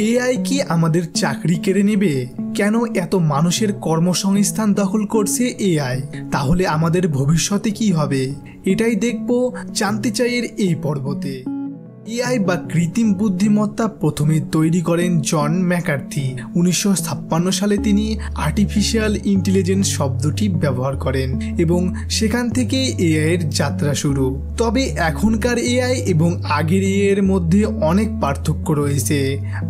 AI কি আমাদের চাকরি কেড়ে নেবে? কেন এত মানুষের কর্মসংস্থান দখল করছে এআই? তাহলে আমাদের ভবিষ্যতে কি হবে? এটাই দেখব জানতে চাই এর এই পর্বতে। এআই বা কৃত্রিম বুদ্ধিমত্তা প্রথমে তৈরি করেন জন ম্যাকার্থি। 1956 সালে তিনি আর্টিফিশিয়াল ইন্টেলিজেন্স শব্দটি ব্যবহার করেন এবং সেখান থেকে এআই এর যাত্রা শুরু। তবে এখনকার এআই এবং আগের এআই এর মধ্যে অনেক পার্থক্য রয়েছে।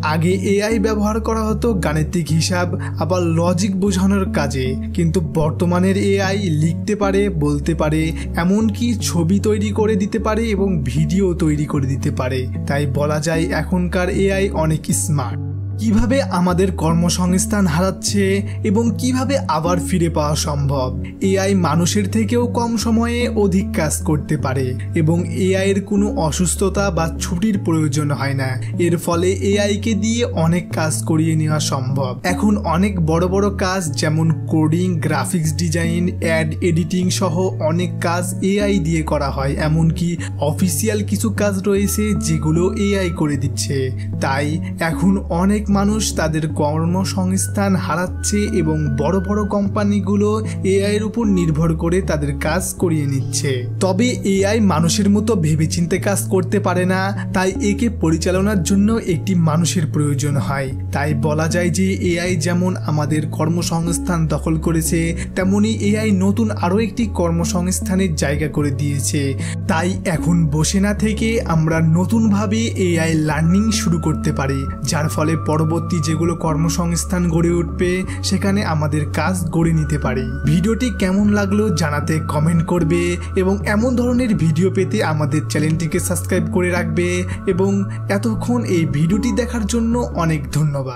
আগে এআই ব্যবহার করা হতো গাণিতিক হিসাব আবার লজিক বোঝানোর কাজে, কিন্তু বর্তমানের এআই লিখতে পারে, বলতে পারে, এমনকি ছবি তৈরি করে দিতে পারে এবং ভিডিও তৈরি করে দিতে পারে। তাই বলা যায় এখনকার এআই অনেক স্মার্ট। কিভাবে আমাদের কর্মসংস্থান হারাচ্ছে এবং কিভাবে আবার ফিরে পাওয়া সম্ভব? এআই মানুষের থেকেও কম সময়ে অধিক কাজ করতে পারে এবং এআই এর কোনো অসুস্থতা বা ছুটির প্রয়োজন হয় না। এর ফলে এআই কে দিয়ে অনেক কাজ করিয়ে নেওয়া সম্ভব। এখন অনেক বড় বড় কাজ যেমন coding, graphics design, ad editing সহ অনেক কাজ এআই দিয়ে করা হয়। এমনকি অফিসিয়াল কিছু কাজ রয়েছে যেগুলো এআই করে দিচ্ছে। তাই এখন অনেক মানুষ তাদের কর্মসংস্থান হারাচ্ছে এবং বড় বড় কোম্পানিগুলো এআই এর উপর নির্ভর করে তাদের কাজ করিয়ে নিচ্ছে। তবে এআই মানুষের মতো ভেবেচিন্তে কাজ করতে পারে না, তাই একে পরিচালনার জন্য একটি মানুষের প্রয়োজন হয়। তাই বলা যায় যে এআই যেমন আমাদের কর্মসংস্থান দখল করেছে, তেমনি এআই নতুন আরও একটি কর্মসংস্থানের জায়গা করে দিয়েছে। তাই এখন বসে না থেকে আমরা নতুনভাবে এআই লার্নিং শুরু করতে পারি, যার ফলে পরবর্তী যেগুলো কর্মসংস্থান গড়ে উঠবে সেখানে আমাদের কাজ গড়ে নিতে পারি। ভিডিওটি কেমন লাগলো জানাতে কমেন্ট করবে এবং এমন ধরনের ভিডিও পেতে আমাদের চ্যানেলটিকে সাবস্ক্রাইব করে রাখবে। এবং এতক্ষণ এই ভিডিওটি দেখার জন্য অনেক ধন্যবাদ।